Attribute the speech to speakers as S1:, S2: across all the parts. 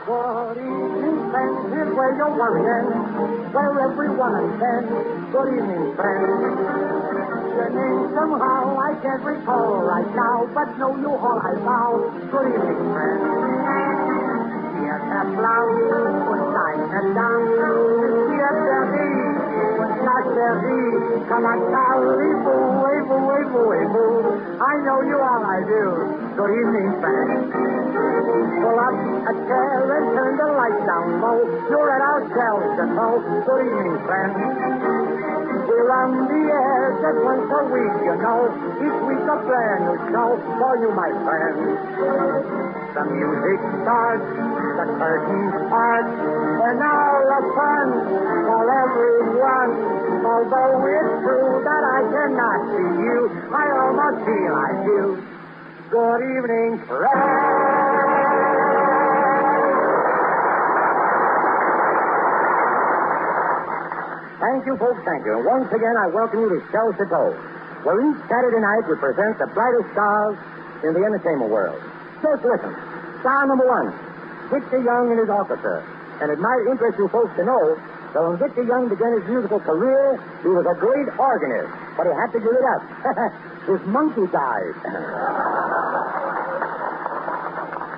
S1: Good evening, friends. Here's where you're worrying, where everyone attends. Good evening, friends. Your name somehow I can't recall right now, but know you all I bow. Good evening, friends. Hier der Blau und seine Dame. Hier der Rie und not der Rie. Come on, Charlie, boo. I know you all I do. Good evening, friends. Pull up a chair and turn the light down low. You're at our Shell Chateau. Good evening, friends. We're on the air just once a week, you know. Each week a brand new show for you, my friends. The music starts, the curtain parts, and all the fun for everyone. Although it's true that I cannot see you, I almost feel I do. Good evening, friends. Thank you, folks, thank you. And once again, I welcome you to Shell Chateau, where each Saturday night we present the brightest stars in the entertainment world. Just listen. Star number one, Dixie Young and his orchestra. And it might interest you folks to know that when Dixie Young began his musical career, he was a great organist, but he had to give it up. His monkey died.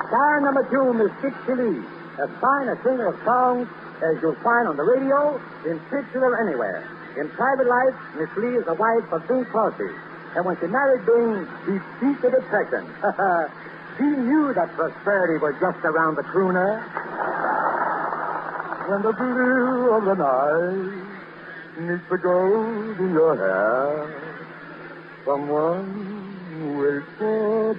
S1: Star number two, Miss Dixie Lee, as fine a singer of songs as you'll find on the radio, in picture or anywhere. In private life, Miss Lee is the wife of Bing Crosby. And when she married Bing, she beat the depression. She knew that prosperity was just around the crooner. When the blue of the night meets the gold in your hair, someone waits for...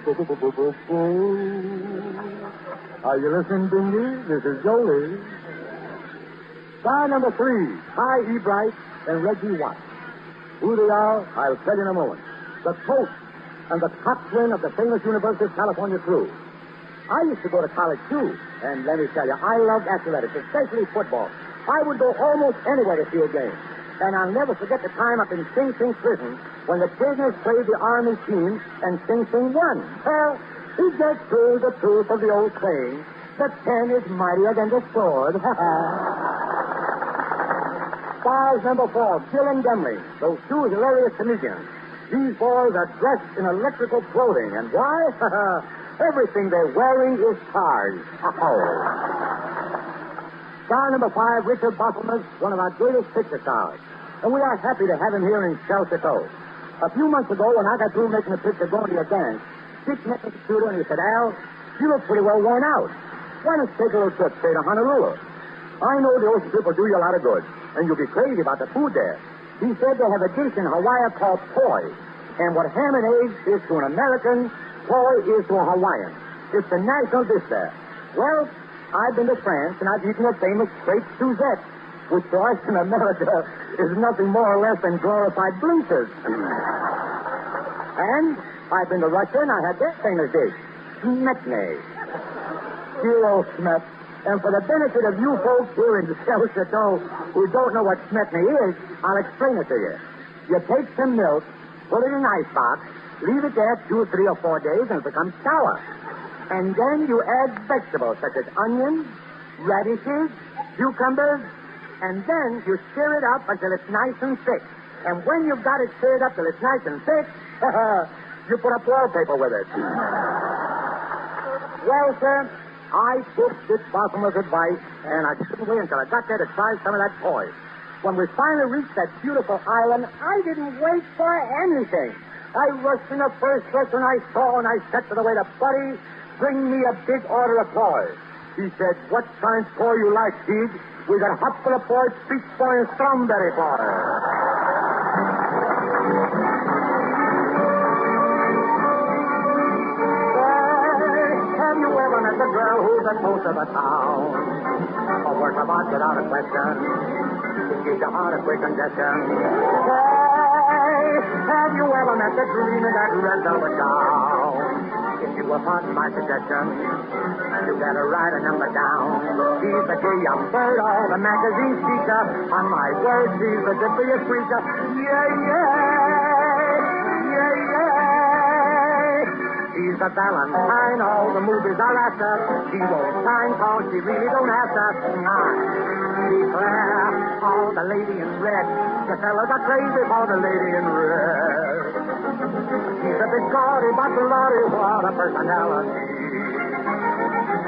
S1: Are you listening, Bingy? This is Jolie. Star number three, Hi E. Bright and Reggie Watts. Who they are, I'll tell you in a moment. The toast and the top twin of the famous University of California crew. I used to go to college, too, and let me tell you, I loved athletics, especially football. I would go almost anywhere to see a game. And I'll never forget the time up in Sing Sing prison when the prisoners played the Army team and Sing Sing won. Well, he gets through the truth of the old saying, the pen is mightier than the sword. Stars number four, Bill and Demley, those two hilarious comedians. These boys are dressed in electrical clothing, and why? Everything they're wearing is cars. Star number five, Richard Bosselman, one of our greatest picture stars. And we are happy to have him here in Shell Chateau. A few months ago, when I got through making a picture going to your dance, Dick met me at the studio and he said, Al, you look pretty well worn out. Why don't you take a little trip, say, to Honolulu? I know the ocean trip will do you a lot of good, and you'll be crazy about the food there. He said they have a dish in Hawaii called poi, and what ham and eggs is to an American, poi is to a Hawaiian. It's the national dish there. Well, I've been to France, and I've eaten a famous crêpe Suzette, which to us in America is nothing more or less than glorified bleachers. And I've been to Russia, and I had their famous dish, smetny. Dear old smet. And for the benefit of you folks here in the Shell Chateau who don't know what smetny is, I'll explain it to you. You take some milk, put it in an ice box, leave it there 2, 3, or 4 days, and it becomes sour. And then you add vegetables such as onions, radishes, cucumbers, and then you stir it up until it's nice and thick. And when you've got it stirred up till it's nice and thick, you put up wallpaper with it. Well, sir, I took this Bosselman's advice, and I couldn't wait until I got there to try some of that poi. When we finally reached that beautiful island, I didn't wait for anything. I rushed in the first restaurant I saw, and I said to the waiter, buddy, bring me a big order of poi. He said, what kind of poi you like, Steve? We got hot full of poi, peach poi, and strawberry poi. The girl who's the toast of the town. A work of art without a question. It gives your heart a quick congestion. Say, have you ever met the dream in that red velvet gown? If you were part of my suggestion, you better write a number down. She's the gay young bird, all the magazine speaker. On my word, she's the zippiest creature. Yeah, yeah. Yeah, yeah. She's the Valentine, all the movies are after. She won't sign cause she really don't have to. Declare, all the lady in red. The fellas are crazy for the lady in red. She's a bit gaudy, but Lordy, what a personality.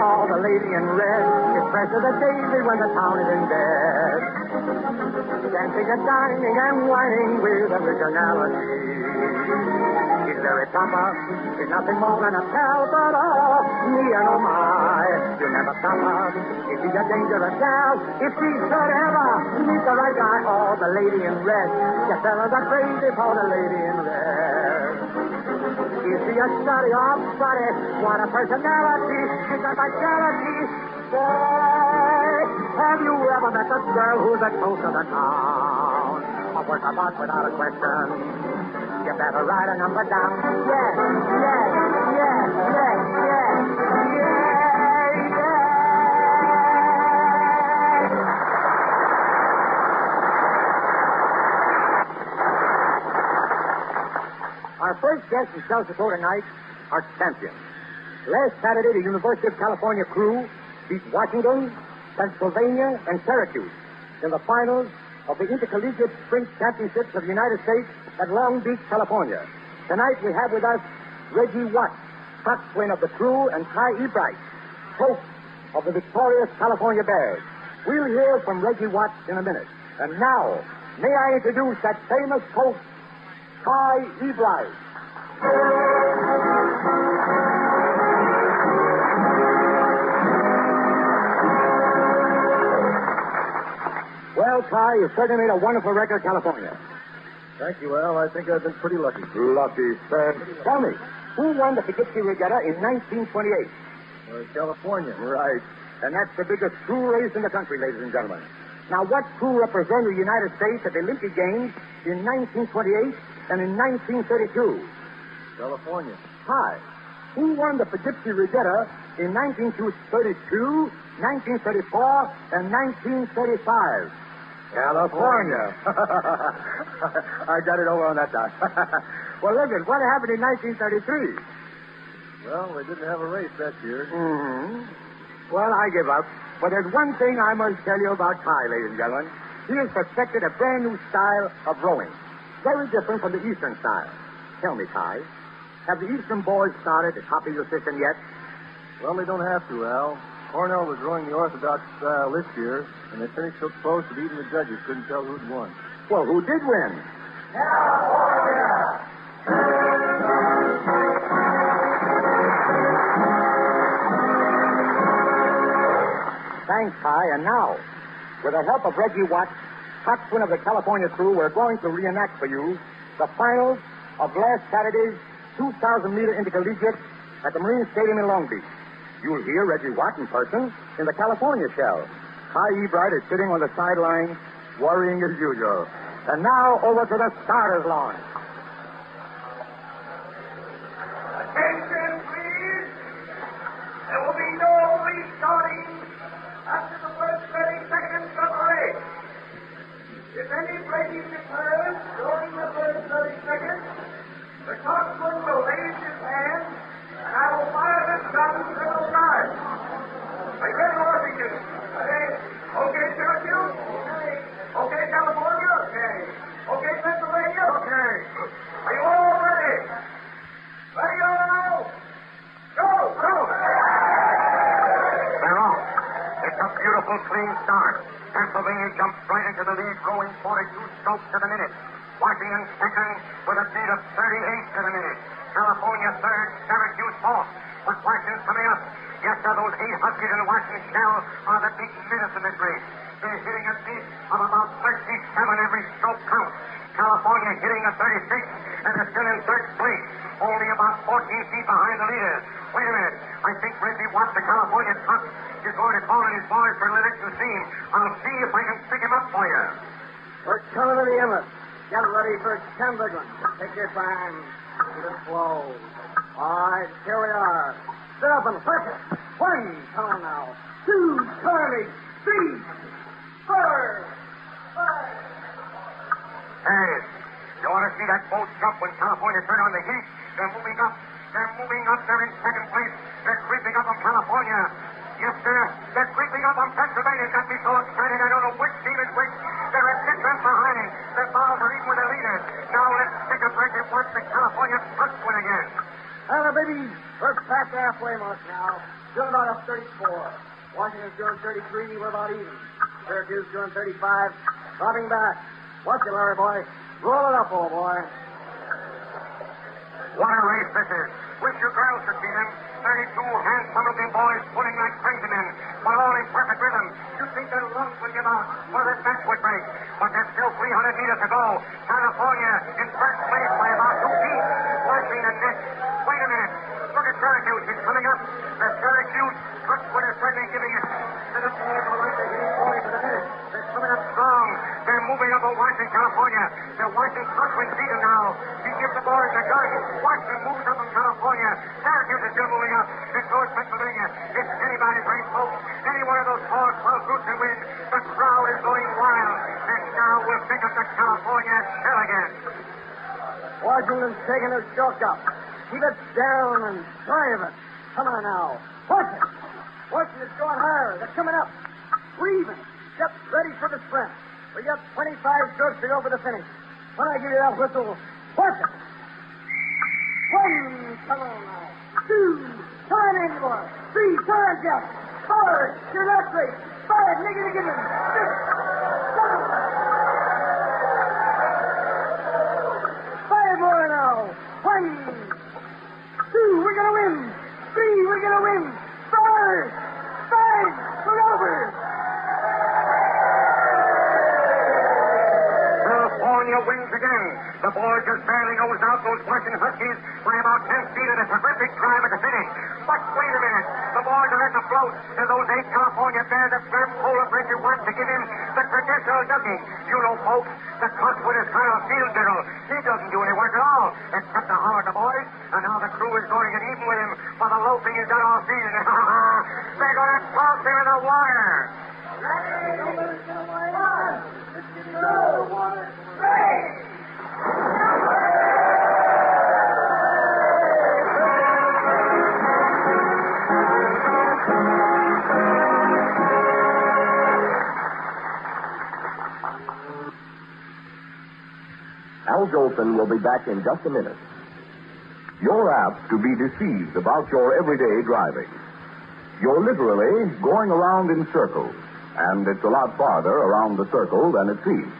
S1: All the lady in red is fresh as a daisy when the town is in bed. Dancing and dining and whining with originality. She's very proper, she's nothing more than a pal, but oh, me and oh my, you never stop her. If she's a dangerous gal, if she should ever meet the right guy, oh, the lady in red. The fellas are crazy for the lady in red. Is she a study or study? What a personality, she's a vitality. Say, have you ever met the girl who's the toast of the town? A work of art without a question. You better write a number down. Yes, yes, yes, yes, yes, yes, yes. Our first guest in Shell Chateau tonight are champions. Last Saturday, the University of California crew beat Washington, Pennsylvania, and Syracuse in the finals of the Intercollegiate Sprint Championships of the United States at Long Beach, California. Tonight we have with us Reggie Watts, coxswain of the crew, and Ty Ebright, coach of the victorious California Bears. We'll hear from Reggie Watts in a minute. And now, may I introduce that famous coach, Ty Ebright. Well, Ty, you certainly made a wonderful record, California.
S2: Thank you, Al. I think I've been pretty lucky.
S3: Lucky, Fred.
S1: Tell me, who won the Dixie Regatta in 1928?
S2: California.
S1: Right. And that's the biggest crew race in the country, ladies and gentlemen. Now, what crew represented the United States at the Olympic Games in 1928 and in 1932?
S2: California.
S1: Hi. Who won the Poughkeepsie Regatta in 1932, 1934, and 1935?
S2: California.
S1: I got it over on that time. Well, listen, what happened in 1933?
S2: Well, they didn't have a race that year.
S1: Mm-hmm. Well, I give up. But there's one thing I must tell you about Ty, ladies and gentlemen. He has perfected a brand new style of rowing. Very different from the Eastern style. Tell me, Ty, have the Eastern boys started to copy your system yet?
S2: Well, they don't have to, Al. Cornell was rowing the Orthodox style this year, and they finished so close that even the judges couldn't tell who'd won.
S1: Well, who did win?
S2: California!
S1: Thanks, Ty. And now, with the help of Reggie Watts, coxswain of the California crew, we're going to reenact for you the finals of last Saturday's 2,000-meter intercollegiate at the Marine Stadium in Long Beach. You'll hear Reggie Watts in person in the California shell. Ty Ebright is sitting on the sideline, worrying as usual. And now, over to the starters launch.
S4: Attention, please. There will be no restarting after the first 30 seconds of the race. If any breaking occurs during the first 30 seconds, the coxswain will raise his hand, and I will fire this gun several times. Are you ready, Washington? Okay. Okay, Syracuse? Okay. Okay, California? Okay. Okay, Pennsylvania? Okay. Are you all ready? Ready, all? Go! Go!
S5: They're off. It's a beautiful, clean start. Pennsylvania jumps right into the lead, rowing 42 strokes to the minute. Washington second with a speed of 38 to the minute. California third, Syracuse fourth. With Washington coming up. Yes, sir, those 8 Huskies in Washington Shell are the big menace in this race. They're hitting a speed of about 37 every stroke count. California hitting a 36 and is still in third place, only about 14 feet behind the leaders. Wait a minute. I think Reggie Watts, the California cox, is going to call in his boys for the next scene. I'll see if I can pick him up for you.
S4: We're coming to the inlet. Get ready for 10 big ones. Take your time. Keep it slow. All right, here we are. Sit up and flick it. 1, come on now. 2, turning. 3, 4, 5.
S5: Hey, you want to see that boat jump when California turned on the heat? They're moving up. They're moving up. They're in second place. They're creeping up on California. Yes, sir. They're creeping up on Pennsylvania. Got me so excited I don't know which team is which. They're a distance behind. They're bound for even with the leaders. Now let's take a break and watch the California Trucks win again.
S1: Well, baby, we're past the halfway mark now. Still about up 34. Washington's doing 33. We're about even. Syracuse doing 35. Dropping back. Watch it, Larry boy. Roll it up, old boy.
S5: What a race this is. Wish you girls could see them. 32 handsome-looking boys pulling like crazy men, but all in perfect rhythm. You think their lungs would give out, or this match would break. But there's still 300 meters to go. California in first place by about 2 feet. Washington next. Wait a minute. Look at Syracuse. He's coming up. The Syracuse truck winner certainly giving it. To the boys are like they're hitting 40 for the minute. They're coming up strong. They're moving up on Washington, California. They're watching Truckman beat him now. He gives the boys a gun. Washington moves up on California. Syracuse is still moving up. It goes Pennsylvania. It's anybody's race, folks. Any one of those tall 12 groups can win. The crowd is going wild. And now we'll pick up the California Shell again.
S1: Washington's taking a shortcut. Keep it down and drive it. Come on now. Watch it. Washington's going higher. They're coming up. We're even. Get ready for the sprint. We got 25 strokes to go for the finish. When I give you that whistle, watch it. 1, come on now. 2, come on in, boy. 3, come on, Jeff. 4, you're not straight. 5, make it again. 6, 7. 5 more now. 1, 2, we're going to win. 3, we're going to win. 4, 5, we're over.
S5: California wins again. The boys just barely nosed out those Washington Huskies by about 10 feet in a terrific drive at the finish. But wait a minute. The boys are letting afloat to those 8 California bears that Graham Kohler Bridger wants to give him the traditional ducking. You know, folks, the cut with his kind of field general. He doesn't do any work at all, except to holler at the boys. And now the crew is going to get even with him for the loafing he's done all season. They're going to toss him in the wire.
S3: Al Jolson will be back in just a minute. You're apt to be deceived about your everyday driving. You're literally going around in circles, and it's a lot farther around the circle than it seems.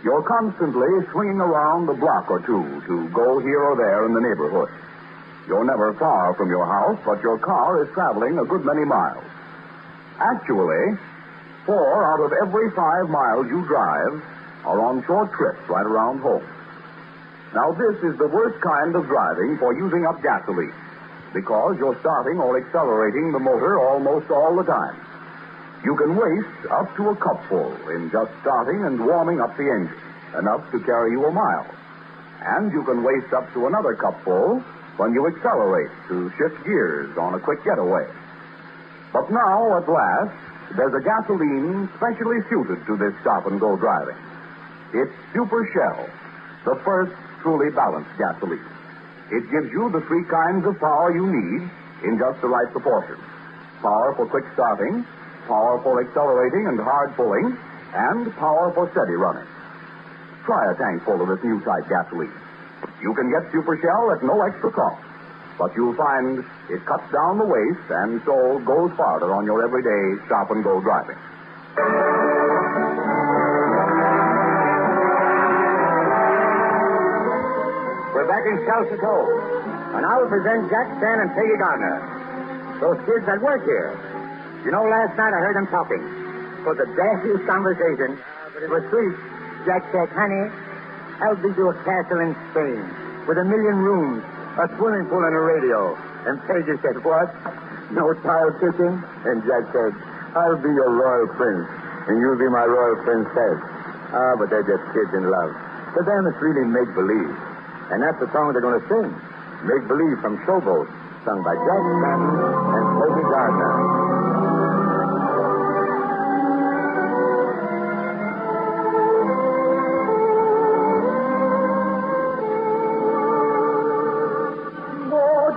S3: You're constantly swinging around a block or two to go here or there in the neighborhood. You're never far from your house, but your car is traveling a good many miles. Actually, 4 out of every 5 miles you drive are on short trips right around home. Now, this is the worst kind of driving for using up gasoline, because you're starting or accelerating the motor almost all the time. You can waste up to a cupful in just starting and warming up the engine, enough to carry you a mile. And you can waste up to another cupful when you accelerate to shift gears on a quick getaway. But now, at last, there's a gasoline specially suited to this stop-and-go driving. It's Super Shell, the first truly balanced gasoline. It gives you the 3 kinds of power you need in just the right proportion. Power for quick starting, power for accelerating and hard pulling, and power for steady running. Try a tank full of this new type gasoline. You can get Super Shell at no extra cost, but you'll find it cuts down the waste and so goes farther on your everyday stop-and-go driving.
S6: We're back in Shell Chateau, and I will present Jack Stan and Peggy Gardner, those kids that work here. You know, last night I heard them talking. It was the dassiest conversation, but it was sweet. Jack said, honey, I'll build you a castle in Spain with 1 million rooms, a swimming pool and a radio. And Peggy said, what? No tile kicking? And Jack said, I'll be your royal prince, and you'll be my royal princess. Ah, but they're just kids in love. To them, it's really make-believe. And that's the song they're going to sing. Make-Believe from Showboat, sung by Jack Stanton and Peggy Gardner.
S1: Oh,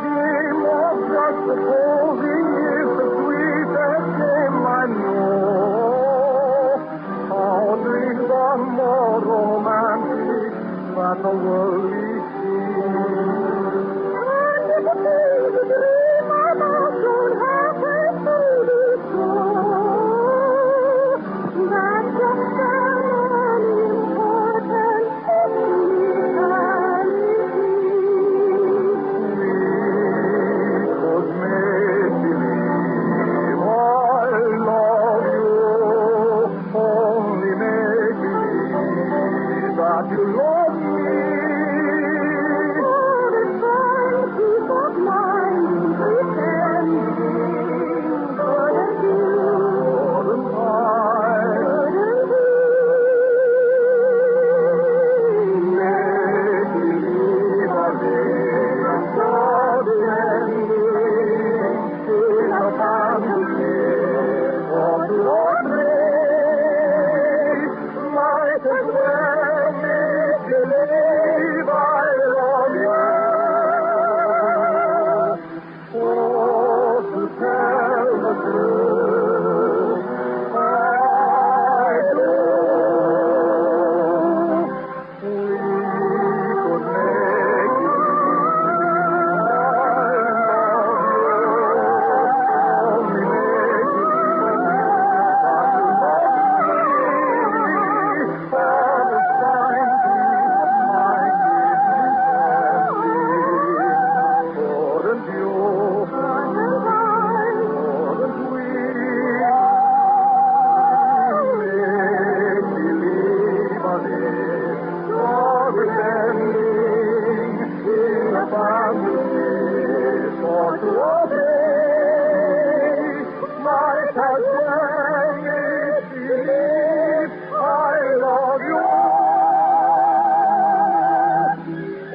S1: love you.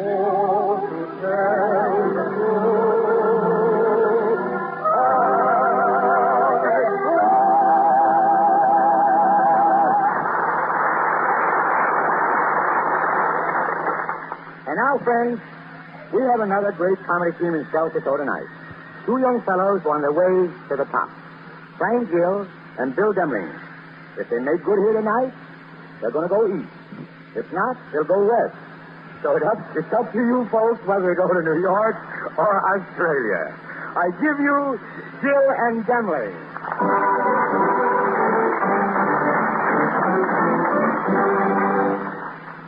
S1: Oh, to tell the truth,
S6: And now, friends, we have another great comedy team in Shell Chateau tonight. Two young fellows on their way to the top. Frank Gill and Bill Demling. If they make good here tonight, they're going to go east. If not, they'll go west. So it's up to you folks whether to go to New York or Australia. I give you Gill and Demling.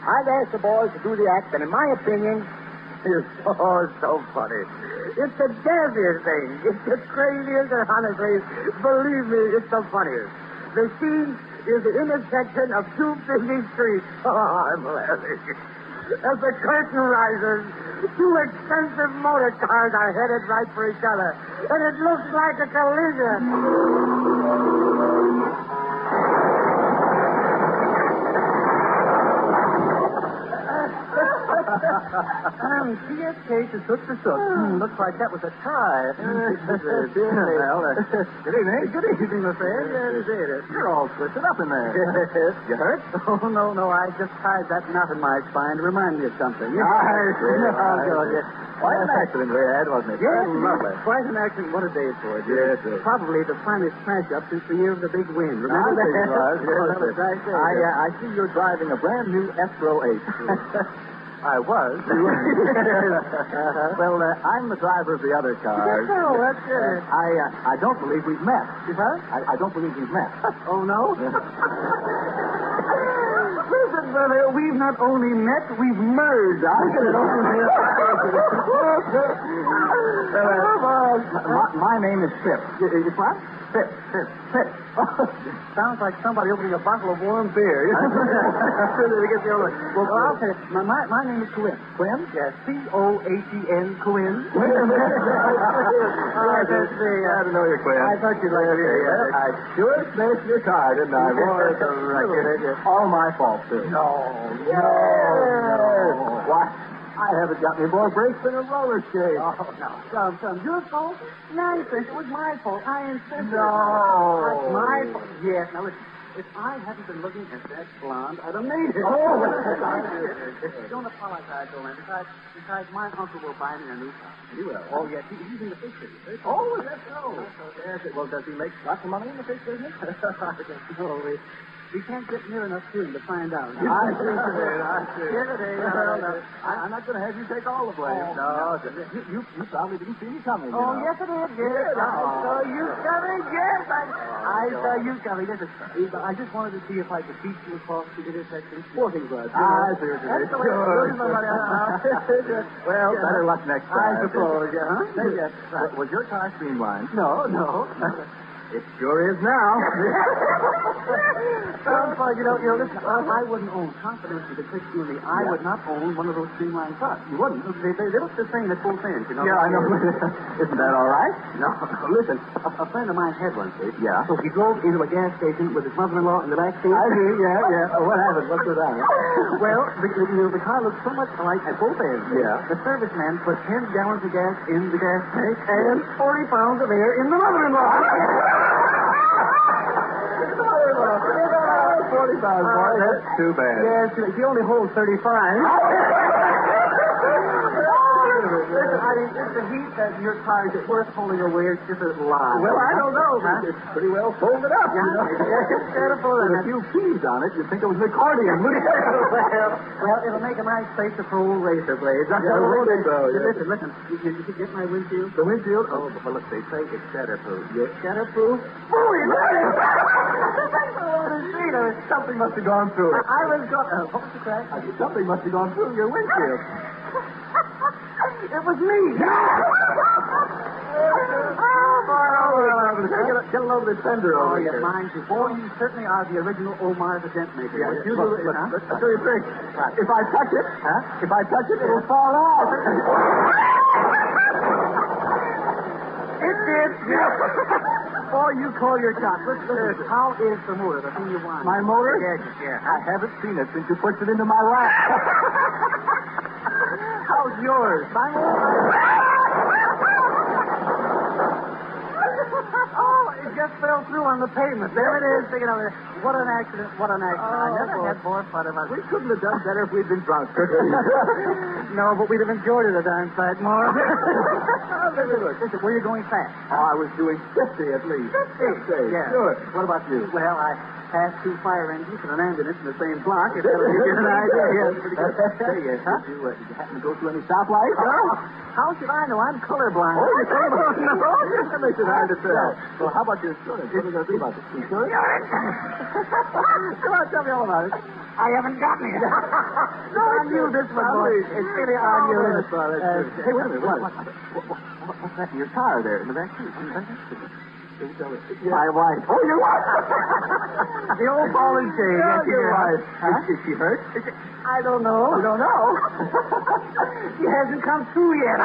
S6: I've asked the boys to do the act, and in my opinion, it's so funny. It's the damnedest thing. It's the craziest, and honestly, believe me, it's the funniest. The scene is the intersection of two busy streets. Oh, I'm laughing. As the curtain rises, two expensive motor cars are headed right for each other, and it looks like a collision.
S2: TSK to Sook to Sook. Looks like that was a tie. Good evening. Good evening, my friend. You're all twisted up in there. You hurt?
S6: Oh, no. I just tied that knot in my spine to remind me of something.
S2: Quite an accident we had, wasn't it?
S6: Yes, lovely. Quite an accident. What a day for it.
S2: Yes,
S6: Probably the finest smash-up since the year of the big wind. Remember that?
S2: That was right there. I see you're driving a brand new Astro 8. I was. Well, I'm the driver of the other car.
S6: Oh, that's good.
S2: I don't believe we've met. Huh? I don't believe we've met.
S6: Oh, no? Listen, brother, we've not only met, we've merged.
S2: My name is Pip. It's what? Pip.
S6: Sounds like somebody opening a bottle of warm beer. Well, I'll tell you. My name is Quinn.
S2: Quinn?
S6: Yes, Coatn, Quinn.
S2: I don't know your Quinn.
S6: I thought you'd like to hear it.
S2: I sure smashed your car, didn't I? All my fault, too.
S6: No.
S2: Why? I haven't got any more brakes than a roller skate.
S6: Oh, no. Some. Your fault? Nonsense. It was my fault. I insisted.
S2: No.
S6: That's my fault. Yes. Now, listen. If I hadn't been looking at that blonde, I'd have made it. Don't apologize, old man. Besides, my uncle will buy me a new car.
S2: He will?
S6: Oh, yes. He's in the fish business.
S2: Oh, is that so? Yes. Well, does he make lots of money in the fish business?
S6: No, we can't get near enough to him to find out.
S2: I see. I'm not going to have you take all the blame.
S6: Oh,
S2: no. You probably didn't see me coming.
S6: Oh, yes, it is. Yes. I saw you coming. Yes, I saw you coming. Yes, I just wanted to see if I could beat you across the intersection sporting goods.
S2: I see what you mean. Well, better luck next time.
S6: I suppose,
S2: Yes. Was your car streamlined?
S6: No.
S2: It sure is now.
S6: Listen, I wouldn't own, confidentially, to Chris you and me, I would not own one of those streamlined trucks. You wouldn't. They look the same at both ends, you know.
S2: Yeah, I know. Isn't that all right?
S6: No. Listen, a friend of mine had one, see?
S2: Yeah.
S6: So he drove into a gas station with his mother-in-law in the back seat.
S2: I do, yeah. What happened? What's with that?
S6: Well, the car looked so much alike at both ends.
S2: Yeah.
S6: The serviceman put 10 gallons of gas in the gas tank and 40 pounds of air in the mother-in-law.
S2: 40 pounds, boy. That's too bad.
S6: Yes, he only holds 35. Listen, I mean, it's the heat that your car is worth holding away. It's just a lie.
S2: Well, I don't know. It's pretty well folded up.
S6: With
S2: a few keys on it, you'd think it was an accordion.
S6: Well, it'll make a nice place to throw razor blades. Listen. You could get my windshield?
S2: The windshield? Oh, well, let's say it's shatterproof.
S6: Yes, shatterproof?
S2: Something must have gone through it.
S6: I was going... what was the crack?
S2: Something must have gone through your windshield.
S6: It was me.
S2: Get a load of the fender over here.
S6: Mind you. Boy, you certainly are the original Omar the dent maker.
S2: Yeah, you do it. I'll show you a trick. If I touch it, it'll fall off.
S6: It did.
S2: before you call your shot, listen, how is the motor, the thing you want?
S6: My motor?
S2: Yeah.
S6: I haven't seen it since you pushed it into my lap.
S2: How's yours? My motor? Oh, it just fell through on the pavement. There it is, sticking over there. What an accident, I never had more fun of it.
S6: We couldn't have done better if we'd been drunk.
S2: No, but we'd have enjoyed it a darn sight more. Listen, were you going fast?
S6: Oh, I was doing 50 at least. 50?
S2: Yeah.
S6: Sure. What about you?
S2: Well, I passed 2 fire engines and an ambulance in the same block. If that'll give you an idea. Yeah, it's pretty good.
S6: Hey,
S2: Huh?
S6: did you happen to go through any stoplights?
S2: How should I know? I'm colorblind.
S6: Oh, you're colorblind? No. That makes it hard to tell. Well, how about your insurance? What are you going to do about it? Insurance? Come on, tell me all about it.
S2: I haven't gotten it. No, I knew this one, boy. It's really on you.
S6: Hey, wait a minute. What's that in your car there in the back seat? My wife. Oh, your wife.
S2: The old ball and chain.
S6: Yeah,
S2: Yes,
S6: your wife.
S2: Huh?
S6: Is she hurt?
S2: I don't know.
S6: You don't know?
S2: She hasn't come through yet.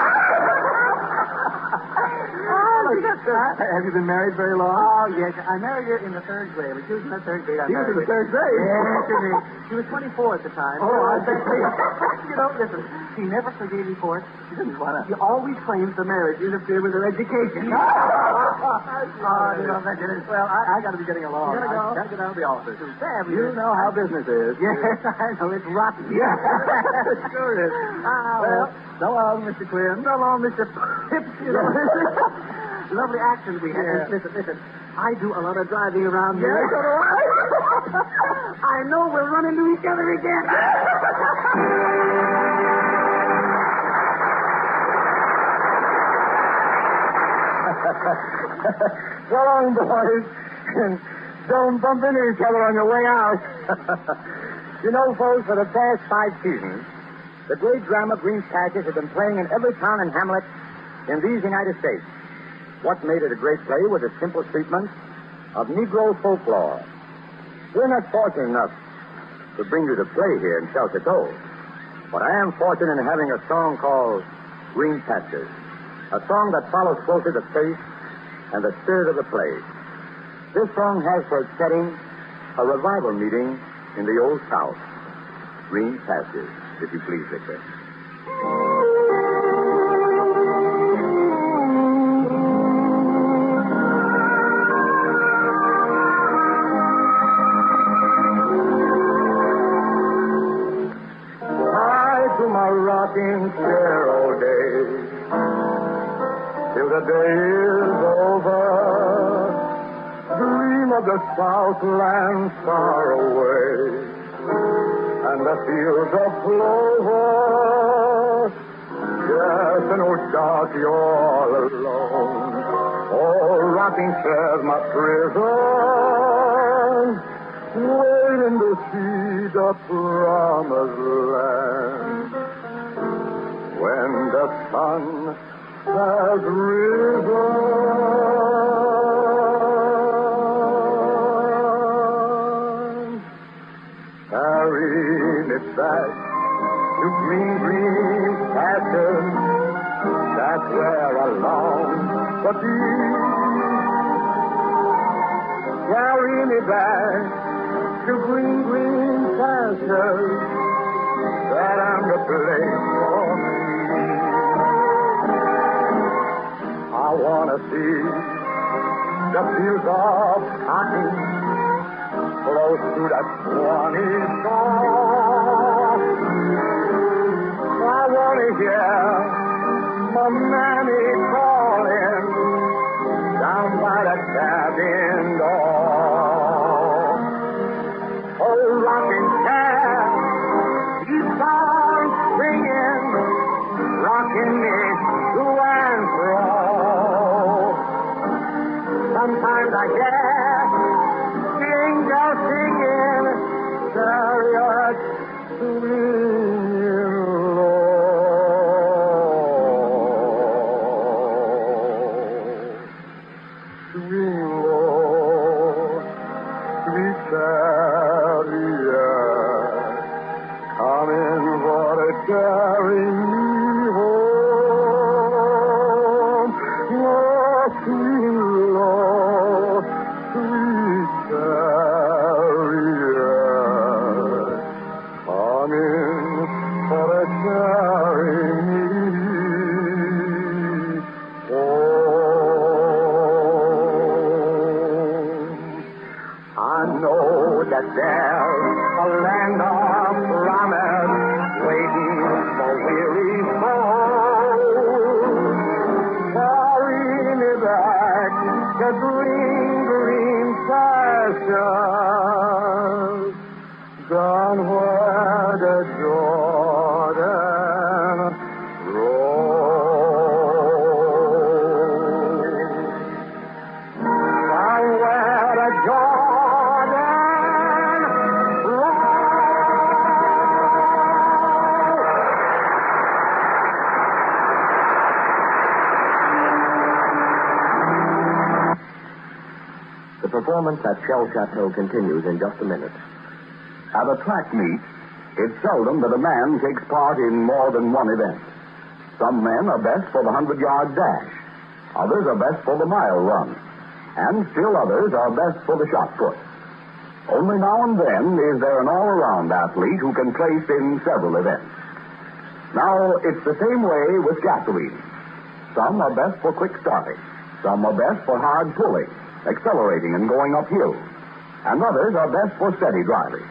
S6: Have you been married very long?
S2: Oh, yes. I married her in the 3rd grade. She was in the 3rd grade.
S6: She was in the 3rd grade?
S2: Yes, she was 24 at the time.
S6: Oh, I see.
S2: You know, listen, she never forgave me for it.
S6: She didn't want to.
S2: She always claims the marriage interfered with her education. Well, I got to be getting along.
S6: You gotta go.
S2: I got to get out of the office.
S6: You know how business is.
S2: Yes, I know. It's rotten.
S6: Yeah, it sure is.
S2: Well,
S6: so long, Mr. Quinn.
S2: so long, Mr. Pips. You know. Lovely action we had.
S6: Yeah.
S2: Listen. I do a lot of driving around here.
S6: Yeah, so do I.
S2: I know we'll run into each other again.
S6: So long, boys. And don't bump into each other on your way out.
S7: You know, folks, for the past 5 seasons, the great drama Green Patches has been playing in every town and hamlet in these United States. What made it a great play was a simple treatment of Negro folklore. We're not fortunate enough to bring you to play here in Shell Chateau, but I am fortunate in having a song called Green Patches, a song that follows closely the pace and the spirit of the play. This song has for its setting a revival meeting in the Old South. Green Patches, if you please, Victor.
S6: Rocking chair all day till the day is over. Dream of the Southland far away and the fields of clover. Yes, and oh, dark, you're all alone. Oh, rocking chair's my prison, waiting to see the promised land. When the sun has risen, carrying it back to green, green pastures. That's where I long to be. Carrying it back to green, green pastures. That I'm the place for me. I want to see the fields of cotton close to that Swanee shore. I want to hear my mammy calling down by the cabin door. Oh, rocking chair, keep on singing, rocking me to and fro. Sometimes I hear the angels singing, chariots swinging low. Swing low, sweet chariot, coming for to carry me home. Oh, swing low, that there's a land of promise waiting for weary souls. Carry me back to green, green pastures, down where the Jordan rolls. Down where the Jordan
S3: The performance at Shell Chateau continues in just a minute. At a track meet, it's seldom that a man takes part in more than one event. Some men are best for the 100-yard dash. Others are best for the mile run. And still others are best for the shot put. Only now and then is there an all-around athlete who can place in several events. Now, it's the same way with gasoline. Some are best for quick starting. Some are best for hard pulling, accelerating and going uphill. And others are best for steady driving.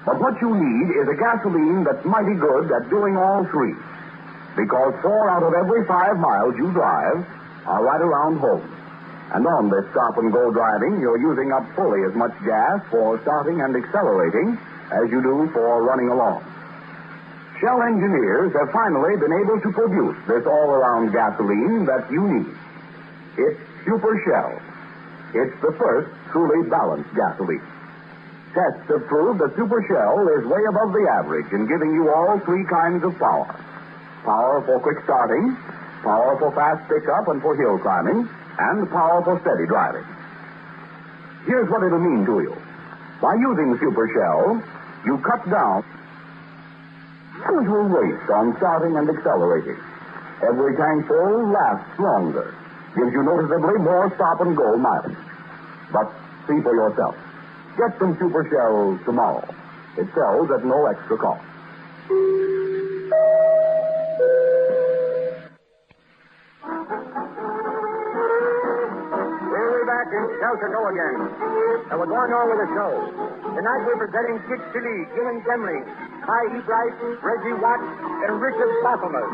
S3: But what you need is a gasoline that's mighty good at doing all three. Because 4 out of every 5 miles you drive are right around home. And on this stop-and-go driving, you're using up fully as much gas for starting and accelerating as you do for running along. Shell engineers have finally been able to produce this all-around gasoline that you need. It's Super Shell. It's the first truly balanced gasoline. Tests have proved that Super Shell is way above the average in giving you all 3 kinds of power. Power for quick starting, power for fast pickup and for hill climbing, and power for steady driving. Here's what it'll mean to you. By using Super Shell, you cut down usual waste on starting and accelerating. Every tank full lasts longer, gives you noticeably more stop-and-go mileage. But see for yourself. Get some Super Shell tomorrow. It sells at no extra cost.
S6: We're back in Shell Chateau again. And we're going on with the show. Tonight we're presenting Dixie Lee, Gillen Gemley, Ty E. Bright, Reggie Watts, and Richard Bosselman.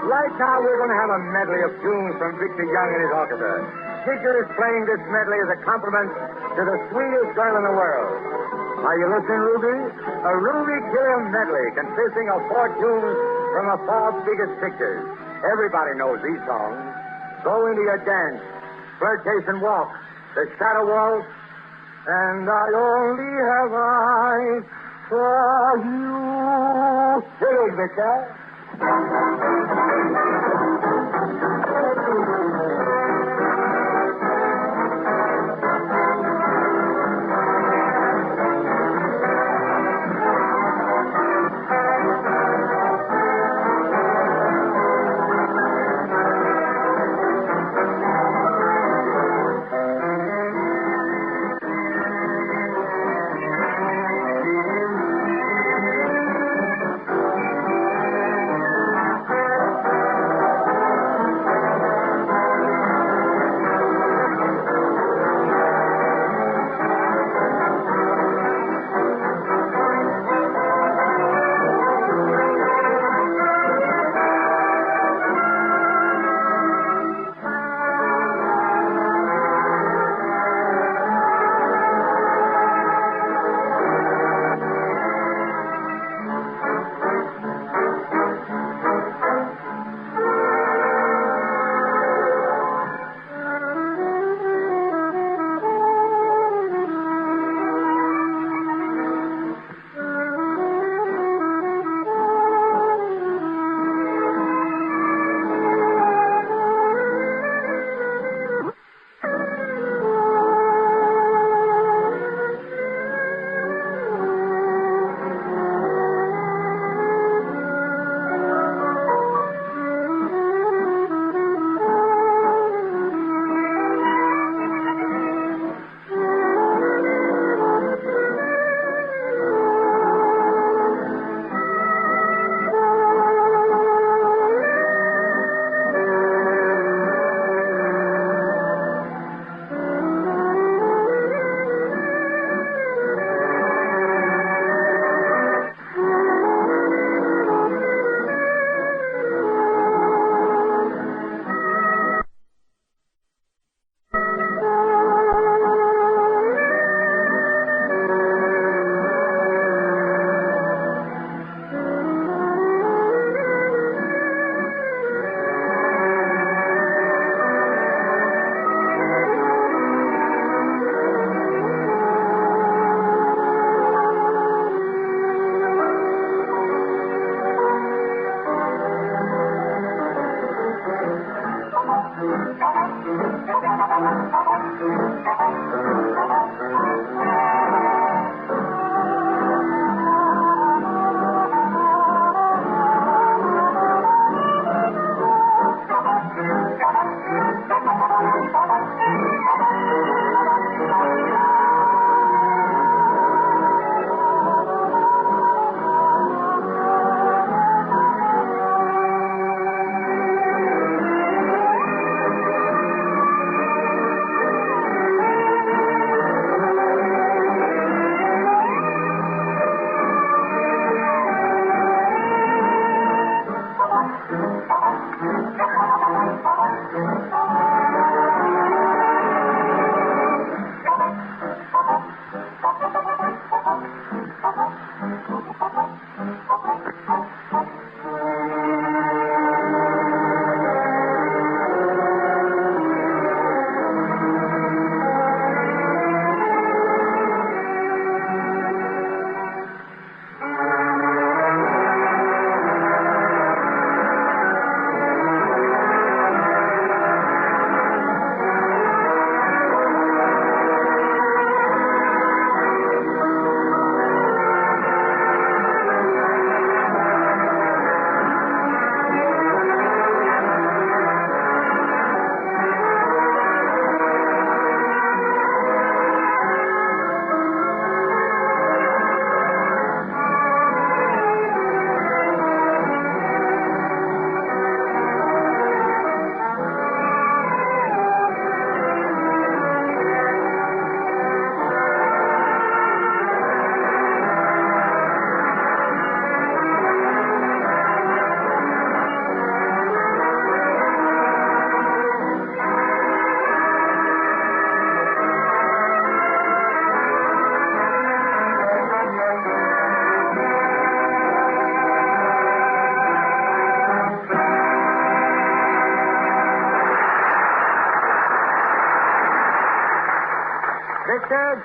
S6: Right now we're going to have a medley of tunes from Victor Young and his orchestra. Victor is playing this medley as a compliment to the sweetest girl in the world. Are you listening, Ruby? A Ruby Gilliam medley consisting of 4 tunes from the 4 biggest pictures. Everybody knows these songs. Go into your dance, Flirtation Walk, The Shadow Waltz, and I only have eyes for you. Hit it, Victor.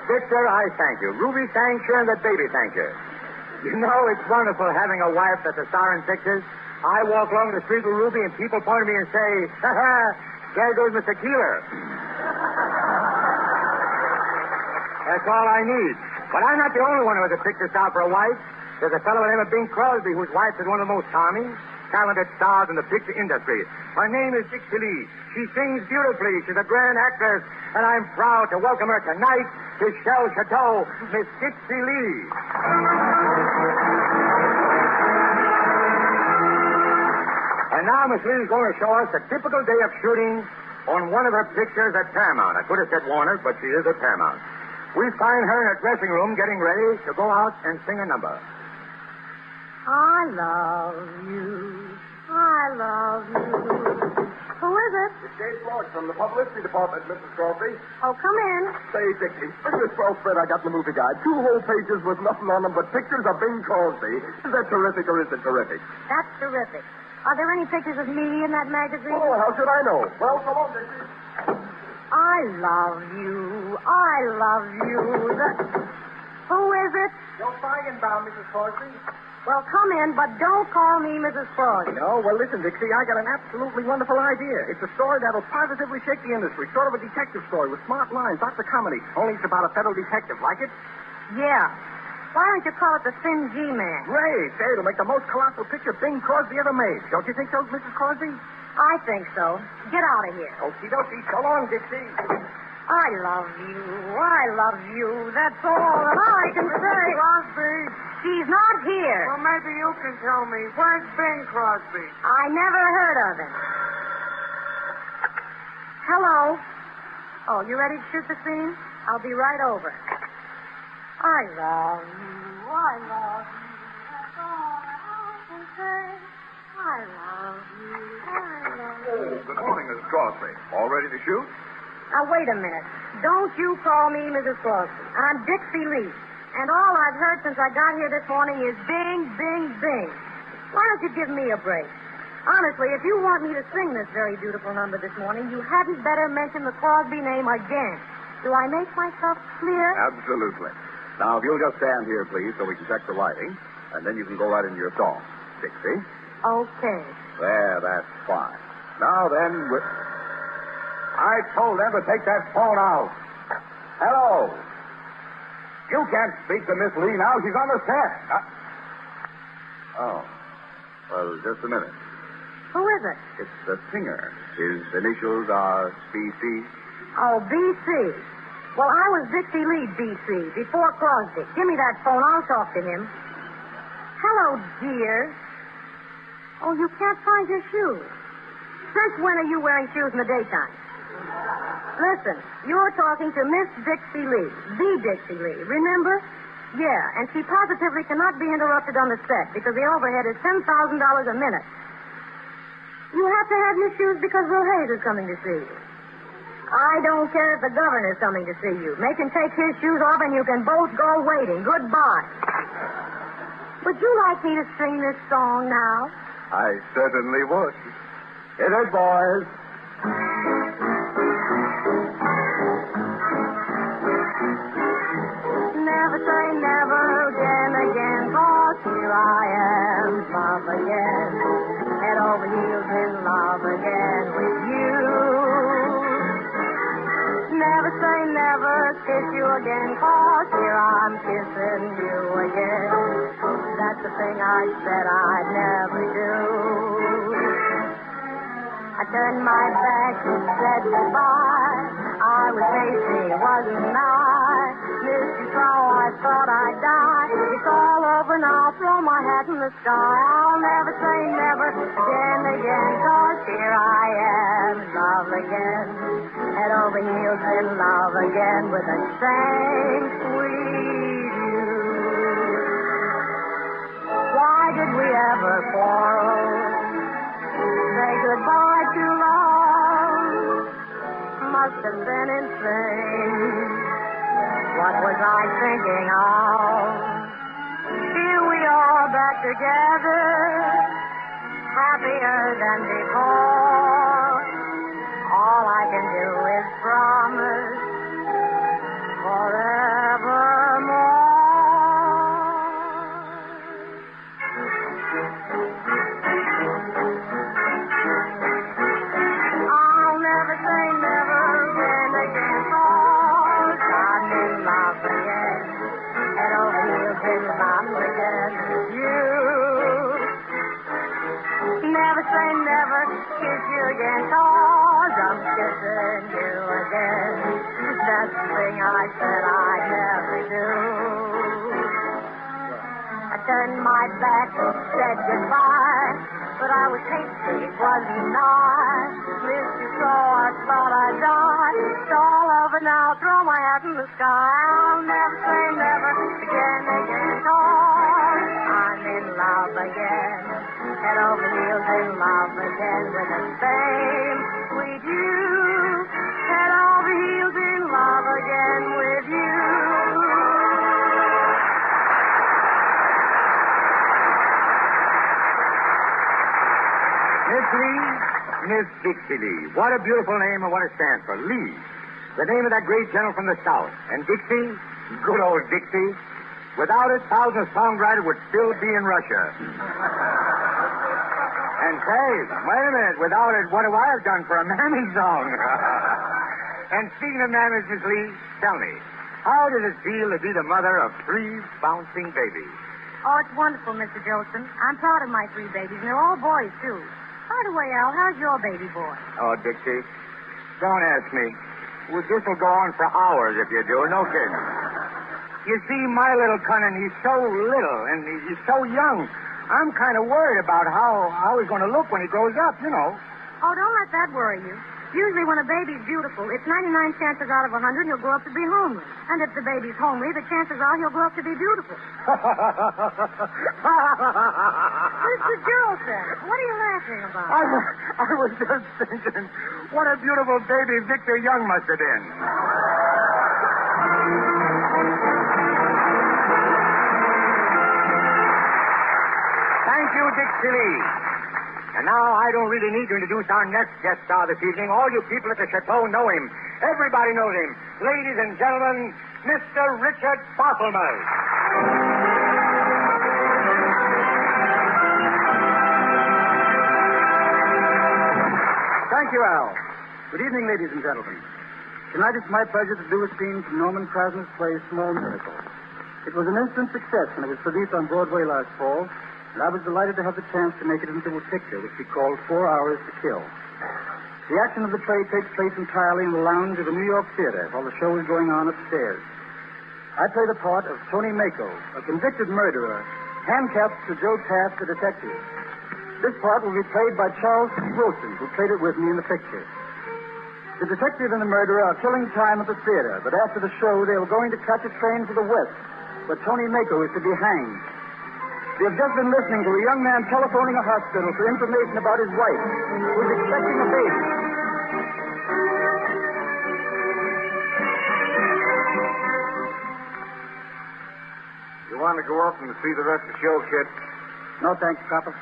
S7: Victor, I thank you. Ruby thanks you, and the baby thanks you. You know, it's wonderful having a wife that's a star in pictures. I walk along the street with Ruby, and people point at me and say, ha ha, there goes Mr. Keeler. That's all I need. But I'm not the only one who has a picture star for a wife. There's a fellow by the name of Bing Crosby, whose wife is one of the most charming, talented stars in the picture industry. Her name is Dixie Lee. She sings beautifully. She's a grand actress, and I'm proud to welcome her tonight to Shell Chateau, Miss Dixie Lee. And now Miss Lee's going to show us a typical day of shooting on one of her pictures at Paramount. I could have said Warner, but she is at Paramount. We find her in her dressing room getting ready to go out and sing a number.
S8: I love you. I love you. Who is it?
S3: It's Dave Floyd from the publicity department, Mrs. Crosby.
S8: Oh, come in.
S3: Say, Dixie, look at this swell spread I got in the movie guide. 2 whole pages with nothing on them but pictures of Bing Crosby. Is that terrific or is it terrific?
S8: That's terrific. Are there any pictures of me in that magazine?
S3: Oh, how should I know? Well, come on, Dixie.
S8: I love you. I love you. Who is it?
S2: Joe Feigenbaum, Mrs. Crosby.
S8: Well, come in, but don't call me Mrs. Crosby.
S2: No, well, listen, Dixie, I got an absolutely wonderful idea. It's a story that'll positively shake the industry. Sort of a detective story with smart lines, lots of comedy. Only it's about a federal detective. Like it?
S8: Yeah. Why don't you call it The Thin G Man?
S2: Great. Say, it'll make the most colossal picture Bing Crosby ever made. Don't you think so, Mrs. Crosby?
S8: I think so. Get out of here.
S2: Okie dokie. So long, Dixie.
S8: I love you. I love you. That's all that I can say.
S9: Crosby.
S8: She's not here.
S9: Well, maybe you can tell me. Where's Bing Crosby?
S8: I never heard of him. Hello. Oh, you ready to shoot the scene? I'll be right over. I love you. I love you. That's all that I can say. I love you. I love you.
S3: Oh, good morning, Mrs. Crosby. All ready to shoot?
S8: Now, wait a minute. Don't you call me Mrs. Crosby. I'm Dixie Lee. And all I've heard since I got here this morning is bing, bing, bing. Why don't you give me a break? Honestly, if you want me to sing this very beautiful number this morning, you hadn't better mention the Crosby name again. Do I make myself clear?
S3: Absolutely. Now, if you'll just stand here, please, so we can check the lighting, and then you can go right into your song. Dixie.
S8: Okay.
S3: There, that's fine. Now then, I told them to take that phone out. Hello. You can't speak to Miss Lee now. She's on the set. Oh. Well, just a minute.
S8: Who is it?
S3: It's the singer. His initials are BC.
S8: Oh, BC. Well, I was Dixie Lee, BC, before Crosby. Give me that phone. I'll talk to him. Hello, dear. Oh, you can't find your shoes. Since when are you wearing shoes in the daytime? Listen, you're talking to Miss Dixie Lee, the Dixie Lee, remember? Yeah, and she positively cannot be interrupted on the set because the overhead is $10,000 a minute. You have to have your shoes because Will Hayes is coming to see you. I don't care if the governor's coming to see you. Make him take his shoes off and you can both go waiting. Goodbye. Would you like me to sing this song now?
S3: I certainly would. Hit it, boys.
S8: Never say never again, 'cause here I am, love again. Head over heels in love again with you. Never say never, kiss you again, 'cause here I'm kissing you again. That's the thing I said I'd never do. I turned my back and said goodbye. I was hasty, wasn't I? Missed you so I thought I'd die. It's all over now, throw my hat in the sky. I'll never say never again, 'cause here I am, in love again. Head over heels in love again with the same sweet you. Why did we ever quarrel? Say goodbye to love. Must have been insane. What was I thinking of? Here we are back together, happier than before. All I can do is promise forevermore. I'll never say never again, 'cause I'm in love again. Head over heels in love again with you. Never say never, kiss you again, 'cause I'm kissing you again. That's the thing I said I'd never do. I turned my back and said goodbye, but I was hasty, wasn't I? Missed you so I thought I'd die. It's all over now, throw my hat in the sky. I'll never say never again, 'cause I'm in love again. Head over heels in love again with the same sweet you. Head over heels in love again with you.
S6: Miss Lee, Miss Dixie Lee. What a beautiful name and what it stands for. Lee, the name of that great general from the South. And Dixie, good old Dixie. Without it, thousands of songwriters would still be in Russia. And say, wait a minute, without it, what have I done for a mammy song? And speaking of mammies, Miss Lee, tell me, how does it feel to be the mother of 3 bouncing babies?
S8: Oh, it's wonderful, Mr. Jolson. I'm proud of my 3 babies, and they're all boys, too. By the way, Al, how's your baby boy?
S6: Oh, Dixie, don't ask me. Well, this will go on for hours if you do. No kidding. You see, my little cunnin', he's so little, and he's so young. I'm kind of worried about how he's going to look when he grows up, you know.
S8: Oh, don't let that worry you. Usually when a baby's beautiful, it's 99 chances out of 100 he'll grow up to be homely. And if the baby's homely, the chances are he'll grow up to be beautiful. Mr. Jolson, what are you laughing about?
S6: I was just thinking, what a beautiful baby Victor Young must have been. Thank you, Dixie Lee. And now I don't really need to introduce our next guest star this evening. All you people at the Chateau know him. Everybody knows him. Ladies and gentlemen, Mr. Richard Bosselman.
S2: Thank you, Al. Good evening, ladies and gentlemen. Tonight it's my pleasure to do a scene from Norman Krasner's play, Small Miracle. It was an instant success when it was produced on Broadway last fall, and I was delighted to have the chance to make it into a picture which we called 4 Hours to Kill. The action of the play takes place entirely in the lounge of a New York theater while the show is going on upstairs. I play the part of Tony Mako, a convicted murderer, handcuffed to Joe Taft, the detective. This part will be played by Jolson, who played it with me in the picture. The detective and the murderer are killing time at the theater, but after the show they are going to catch a train for the West, where Tony Mako is to be hanged. We have just been listening to a young man telephoning a hospital for information about his wife, who is expecting a baby.
S6: You
S5: want to go up and see the rest of the show, kid?
S2: No, thanks, Copper.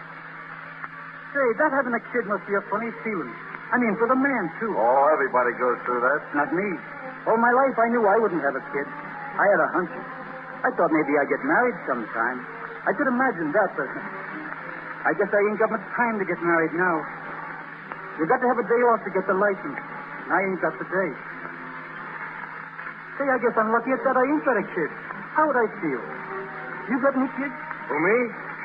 S2: Say, that having a kid must be a funny feeling. I mean, for the man, too.
S5: Oh, everybody goes through that.
S2: Not me. All my life, I knew I wouldn't have a kid. I had a hunch. I thought maybe I'd get married sometime. I could imagine that, but I guess I ain't got much time to get married now. You got to have a day off to get the license. And I ain't got the day. Say, I guess I'm lucky at that I ain't got a kid. How would I feel? You got any kids?
S5: Who, me?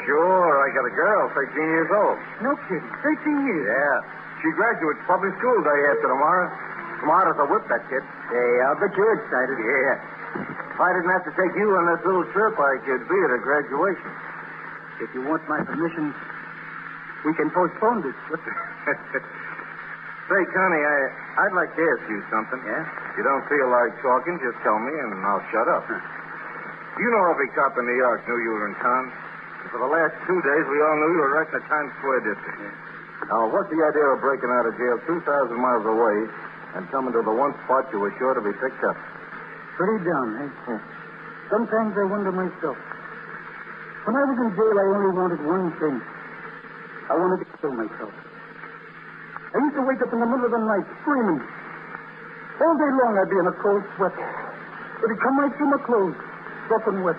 S5: Sure, I got a girl, 13 years old.
S2: No kidding. 13 years?
S5: Yeah. She graduates public school day after tomorrow. Smart as a whip, that kid.
S2: Hey, I'll bet you're excited.
S5: Yeah. If I didn't have to take you on this little trip, I could be at her graduation.
S2: If you want my permission, we can postpone this trip.
S5: Say, Connie, I'd like to ask you something.
S2: Yeah?
S5: If you don't feel like talking, just tell me and I'll shut up. You know every cop in New York knew you were in town. And for the last 2 days, we all knew you were right in the Times Square district.
S2: Yeah.
S5: Now, what's the idea of breaking out of jail 2,000 miles away and coming to the one spot you were sure to be picked up?
S2: Pretty dumb, eh? Sometimes I wonder myself. When I was in jail, I only wanted one thing. I wanted to kill myself. I used to wake up in the middle of the night screaming. All day long I'd be in a cold sweat. It'd come right through my clothes, soaking wet.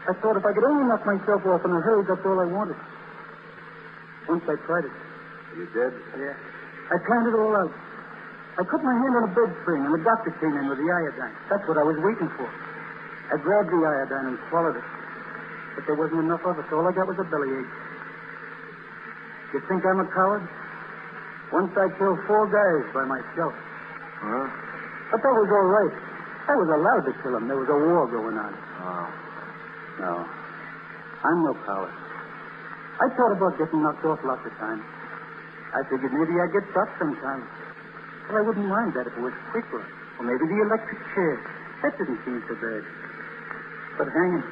S2: I thought if I could only knock myself off in a hurry, that's all I wanted. Once I tried it.
S5: You did?
S2: Yeah. I planned it all out. I put my hand on a bed spring, and the doctor came in with the iodine. That's what I was waiting for. I grabbed the iodine and swallowed it. But there wasn't enough of it, so all I got was a bellyache. You think I'm a coward? Once I killed 4 guys by myself.
S5: Huh?
S2: But that was all right. I was allowed to kill them. There was a war going on.
S5: Oh.
S2: No. I'm no coward. I thought about getting knocked off lots of times. I figured maybe I'd get shot sometime. But I wouldn't mind that if it was quicker. Or maybe the electric chair. That didn't seem so bad. But hanging,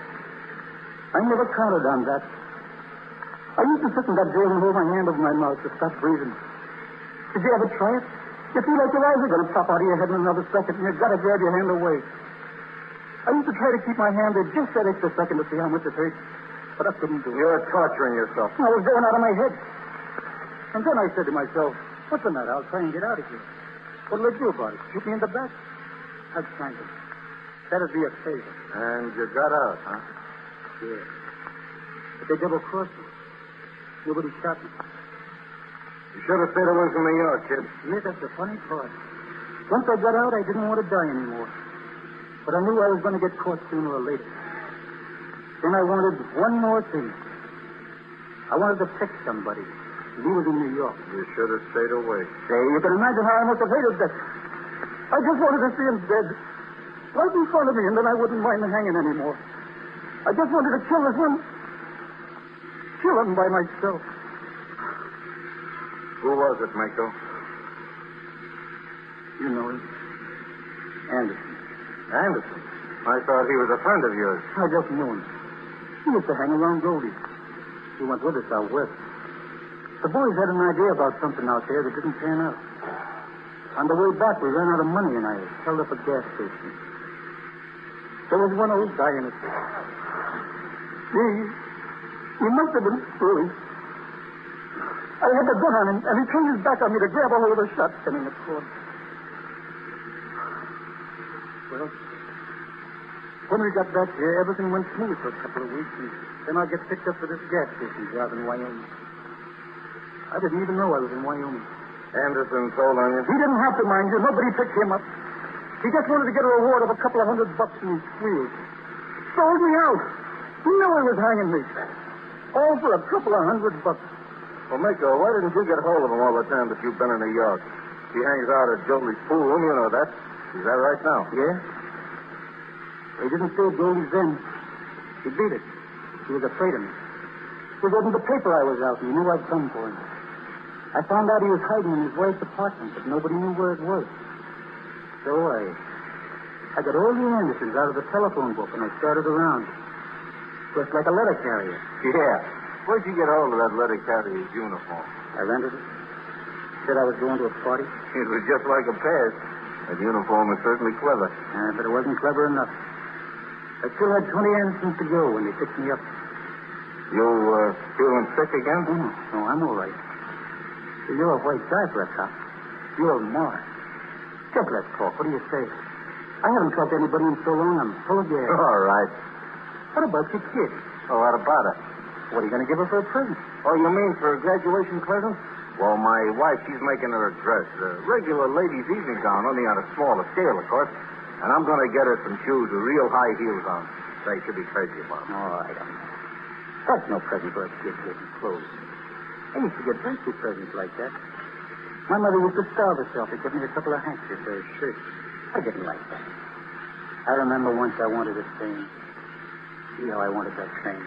S2: I never counted on that. I used to sit in that jail and hold my hand over my mouth to stop breathing. Did you ever try it? You feel like your eyes are going to pop out of your head in another second, and you've got to grab your hand away. I used to try to keep my hand there just that extra second to see how much it hurt. But I couldn't do it.
S5: You're torturing yourself.
S2: I was going out of my head. And then I said to myself, what's the matter? I'll try and get out of here. What'll I do about it? Shoot me in the back? I'd thank him. That'd be a favor.
S5: And you got out, huh?
S2: Yeah. But they double-crossed me. Nobody shot me.
S5: You should have stayed away from New York, kid.
S2: Yeah, that's the funny part. Once I got out, I didn't want to die anymore. But I knew I was going to get caught sooner or later. Then I wanted one more thing. I wanted to pick somebody. He was in New York.
S5: You should have stayed away.
S2: Say, you can imagine how I must have hated that. I just wanted to see him dead. Right in front of me, and then I wouldn't mind hanging anymore. I just wanted to kill him. Kill him by myself.
S5: Who was it, Mako?
S2: You know him. Anderson.
S5: Anderson? I thought he was a friend of yours.
S2: I just knew him. He used to hang around Goldie. He went with us out west. The boys had an idea about something out there that didn't pan out. On the way back, we ran out of money, and I held up a gas station. There was one old guy in it. He must have been screwing. I had the gun on him, and he turned his back on me to grab a hold of the shotgun in the corner. Well, when we got back here, everything went smooth for a couple of weeks, and then I get picked up for this gas station job in Wyoming. I didn't even know I was in Wyoming.
S5: Anderson told on you?
S2: He didn't have to, mind you. Nobody picked him up. He just wanted to get a reward of a couple of $100, and he squealed. Sold me out. He knew he was hanging me. All for a couple of $100.
S5: Well, Mako, why didn't you get hold of him all the time that you've been in New York? He hangs out at Jolie's pool, you know that. Is that right now?
S2: Yeah? He didn't steal Goldie's then. He beat it. He was afraid of me. He read in the paper I was out, and he knew I'd come for him. I found out he was hiding in his wife's apartment, but nobody knew where it was. So I got all the Andersons out of the telephone book, and I started around. Just like a letter carrier.
S5: Yeah. Where'd you get hold of that letter carrier's uniform?
S2: I rented it. Said I was going to a party.
S5: It was just like a pass. That uniform was certainly clever.
S2: But it wasn't clever enough. I still had 20 Andersons to go when they picked me up.
S6: You, feeling sick again?
S2: No, I'm all right. You're a white guy for a cop. You're Mark. Just let's talk. What do you say? I haven't talked to anybody in so long, I'm full of gas.
S6: All right.
S2: What about your kid?
S6: Oh, what about her?
S2: What are you going to give her for a present?
S6: Oh, you mean for a graduation present? Well, my wife, she's making her a dress. A regular ladies' evening gown, only on a smaller scale, of course. And I'm going to get her some shoes with real high heels on. Say, she'll be crazy about them.
S2: Oh, I don't know. That's no present for a kid getting clothes. I used to get birthday presents like that. My mother used to starve herself to give me a couple of handkerchiefs or a shirt. I didn't like that. I remember once I wanted a train. See how I wanted that train.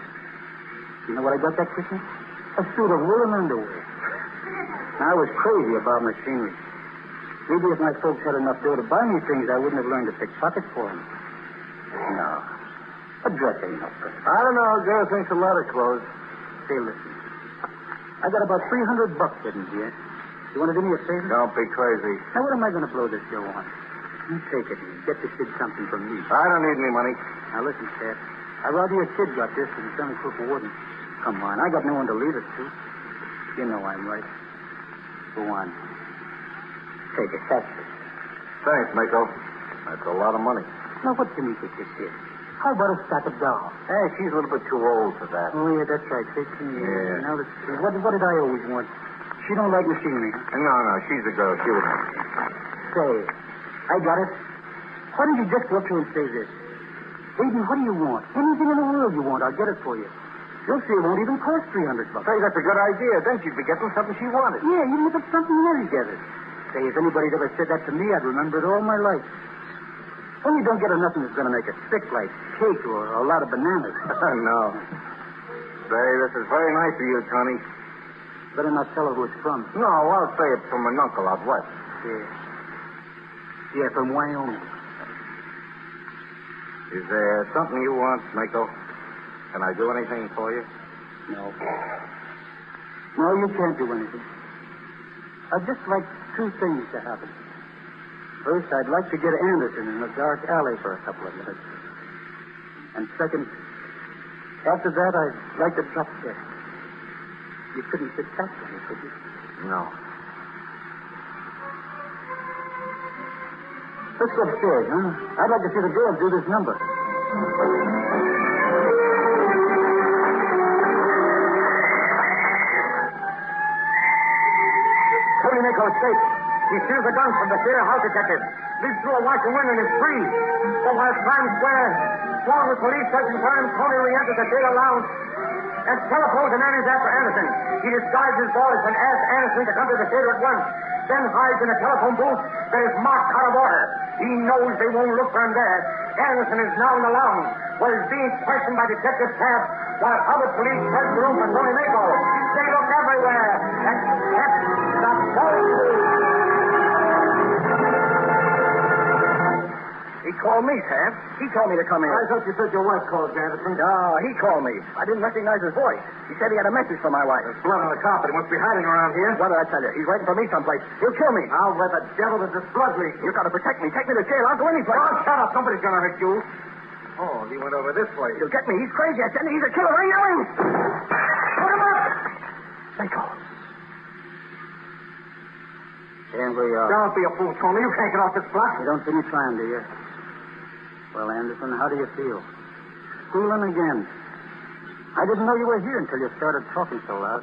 S2: You know what I got that Christmas? A suit of woolen underwear. I was crazy about machinery. Maybe if my folks had enough dough to buy me things, I wouldn't have learned to pick pockets for them. No. A dress ain't no present.
S6: I don't know. A girl thinks a lot of clothes.
S2: Say, listen. I got about $300 hidden here. You want to do me a favor?
S6: Don't be crazy.
S2: Now, what am I going to blow this show on? You take it and get the kid something from me.
S6: I don't need any money.
S2: Now, listen, Pat. I'd rather your kid got this than Sonny Cook wouldn't. Come on. I got no one to leave it to. You know I'm right. Go on. Take it. That's it.
S6: Thanks, Mako. That's a lot of money.
S2: Now, what can you get this kid? How about a stack of dolls?
S6: Hey, she's a little bit too old for that.
S2: Oh, yeah, that's right. 15 years.
S6: Yeah.
S2: Now, let's see. What did I always want? She don't like machinery, huh?
S6: No, she's a girl. She wouldn't.
S2: Say, I got it. Why don't you just go up to her and say this? Baby, what do you want? Anything in the world you want, I'll get it for you. You'll see it won't even cost $300.
S6: Say, that's a good idea. Then she'd be getting something she wanted.
S2: Yeah, you look at something else together. Say, if anybody'd ever said that to me, I'd remember it all my life. Only don't get her nothing that's going to make it sick, like cake or a lot of bananas.
S6: No. Say, this is very nice of you, Tony.
S2: Better not tell her who it's from.
S6: No, I'll say it's from an uncle out west.
S2: Yeah, from Wyoming.
S6: Is there something you want, Mako? Can I do anything for you?
S2: No. No, you can't do anything. I'd just like two things to happen. First, I'd like to get Anderson in a dark alley for a couple of minutes. And second, after that, I'd like to drop dead. You couldn't sit back on it, could you?
S6: No.
S2: Let's go upstairs, huh? I'd like to see the girl do this number.
S6: Tony Mako escaped. He steals a gun from the theater house detective. Leaps through a watching window and is free. But while Times Square swarmed with police searching for him, Tony re-enters the theater lounge and telephones an answer after Anderson. He disguises his voice and asks Anderson to come to the theater at once. Then hides in a telephone booth that is marked out of order. He knows they won't look for him there. Anderson is now in the lounge, where he's being questioned by Detective Tabb, while other police search the room for Tony Mako. They look everywhere, except the phone. He called me, Sam. He told me to come in.
S2: I thought you said your wife called, Anderson.
S6: No, he called me. I didn't recognize his voice. He said he had a message for my wife.
S2: There's blood on the carpet. He must be hiding around here.
S6: What did I tell you? He's waiting for me someplace. He'll kill me.
S2: Now, where the devil does this blood leak?
S6: You've got to protect me. Take me to jail. I'll go any place.
S2: Oh, shut up. Somebody's going to hurt you. Oh, he went over this way.
S6: He'll get me. He's crazy. I tell you, he's a killer. Ain't yelling. Put him up. Mako.
S2: Here we are.
S6: Don't be a fool, Tony. You can't get off this block.
S2: You don't see me trying, do you? Well, Anderson, how do you feel? Schooling again. I didn't know you were here until you started talking so loud.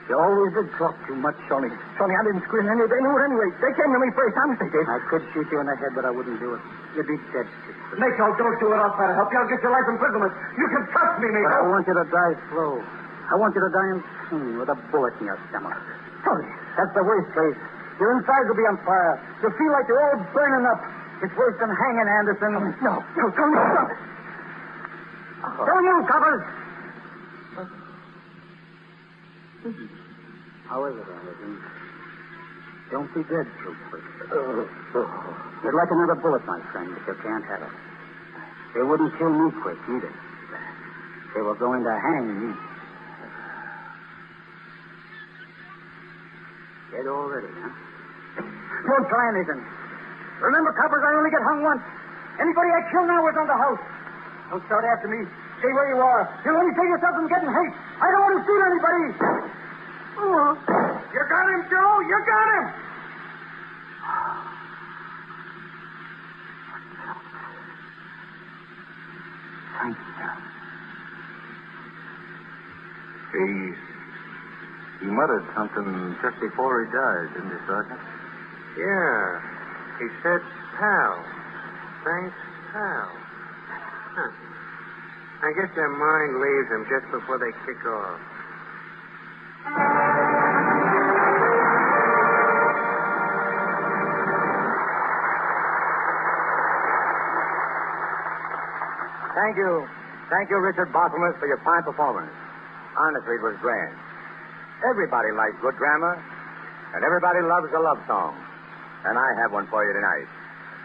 S2: You always did talk too much,
S6: Tony, I didn't scream any. They knew it anyway. They came to me first. Honest, they did.
S2: I could shoot you in the head, but I wouldn't do it. You'd be dead.
S6: Mako, don't do it. I'll try to help you. I'll get your life imprisonment. You can trust me, Mako.
S2: But I want you to die slow. I want you to die in pain with a bullet in your stomach.
S6: Tony.
S2: That's the worst case. Your insides will be on fire. You'll feel like you're all burning up. It's worse than hanging, Anderson.
S6: No, Tony, stop it.
S2: Don't you, coppers! How is it, Anderson? Don't be dead too quick. You'd like another bullet, my friend, but you can't have it. They wouldn't kill me quick, either. They were going to hang me. Dead already, huh? Don't try anything. Remember, coppers, I only get hung once. Anybody I kill now is on the house. Don't start after me. Stay where you are. You'll only save yourself from getting hate. I don't want to shoot anybody.
S9: You got him, Joe. You got him.
S3: Thank you.
S6: He muttered something just before he died, didn't he, Sergeant?
S10: Yeah. He said, pal. Thanks, pal. Huh. I guess their mind leaves them just before they kick off.
S7: Thank you. Thank you, Richard Bosselmus, for your fine performance. Honestly, it was grand. Everybody likes good drama, and everybody loves a love song. And I have one for you tonight.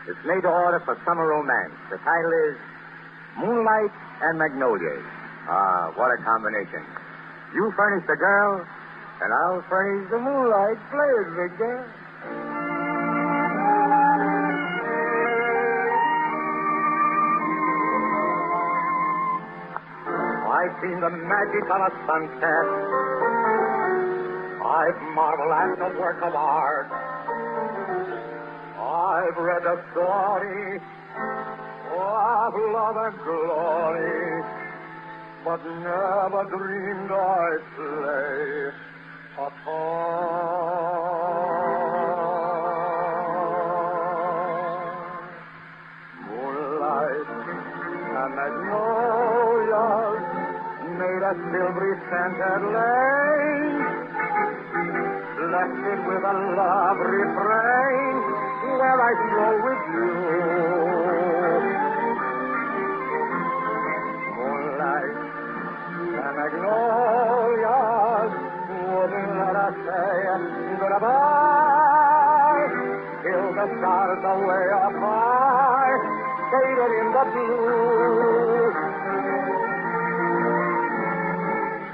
S7: It's made to order for summer romance. The title is Moonlight and Magnolias. Ah, what a combination. You furnish the girl, and I'll furnish the moonlight. Play it, Victor. I've seen the magic of a sunset. I've marveled at the work of art. I've read the story of love and glory, but never dreamed I'd play a part. Moonlight and magnolias made a silvery scented lane, blessed with a love refrain, where I flow with you. Moonlight and magnolias wouldn't let us say goodbye till the stars away up high faded in the blue.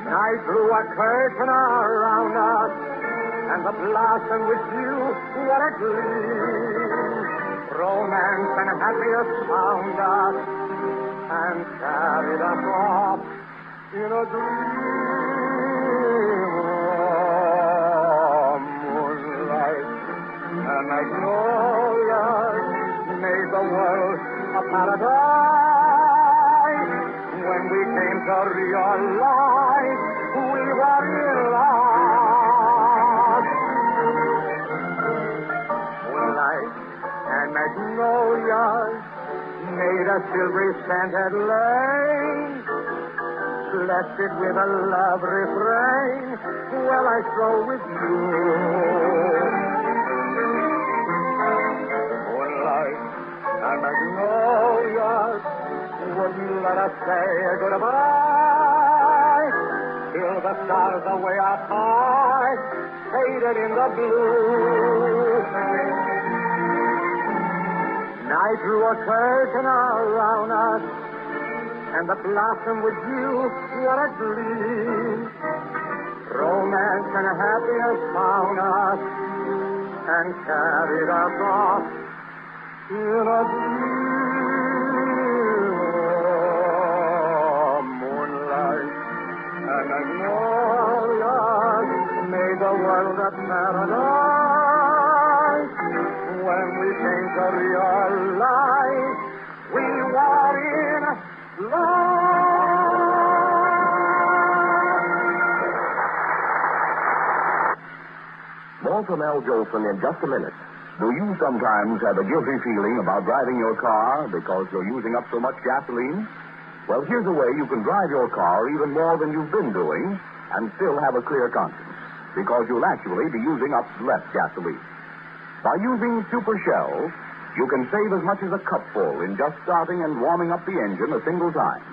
S7: Night drew a curtain around us, and the blossom with you, what a gleam. Romance and happiness found us, and carried us off in a dream. Oh, moonlight and magnolias made the world a paradise. When we came to realize we were in love. Moonlight and magnolias made a silvery scented lane, blessed with a love refrain. Well, I stroll with you. Moonlight and magnolias wouldn't let us say goodbye till the stars away up high faded in the blue. Night drew a curtain around us, and the blossom with you, what a gleam. Romance and happiness found us, and carried us off in a dream. And magnolias made the world a paradise. When we came to realize we were in love.
S3: More from L. Jolson in just a minute. Do you sometimes have a guilty feeling about driving your car because you're using up so much gasoline? Well, here's a way you can drive your car even more than you've been doing and still have a clear conscience, because you'll actually be using up less gasoline. By using Super Shell, you can save as much as a cupful in just starting and warming up the engine a single time.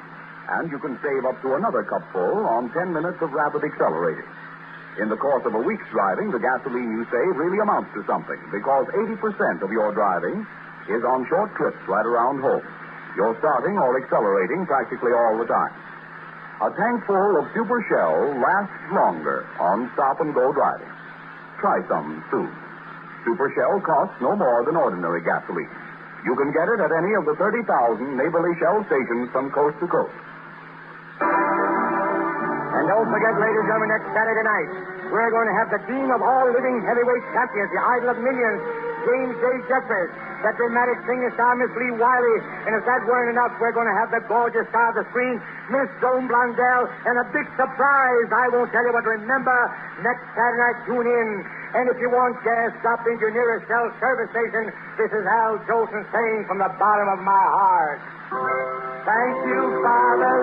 S3: And you can save up to another cupful on 10 minutes of rapid accelerating. In the course of a week's driving, the gasoline you save really amounts to something, because 80% of your driving is on short trips right around home. You're starting or accelerating practically all the time. A tank full of Super Shell lasts longer on stop-and-go driving. Try some soon. Super Shell costs no more than ordinary gasoline. You can get it at any of the 30,000 neighborly Shell stations from coast to coast.
S7: And don't forget, ladies and gentlemen, next Saturday night, we're going to have the dean of all living heavyweight champions, the idol of millions, James J. Jeffries, that dramatic singer star, Miss Lee Wiley, and if that weren't enough, we're going to have the gorgeous star of the screen, Miss Joan Blondell, and a big surprise. I won't tell you, but remember, next Saturday night, tune in. And if you want gas, stop into your nearest Shell service station. This is Al Jolson saying from the bottom of my heart, thank you, Father.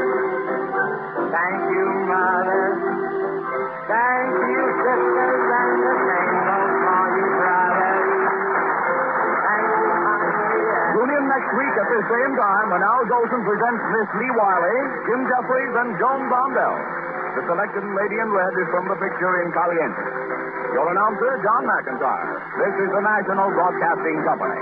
S7: Thank you, Mother. Thank you, sisters, and the same goes for you, brothers. Thank you, honey.
S3: Tune in next week at this same time when Al Jolson presents Miss Lee Wiley, Jim Jeffries, and Joan Blondell. The selected lady in red is from the picture in Caliente. Your announcer, John McIntyre. This is the National Broadcasting Company.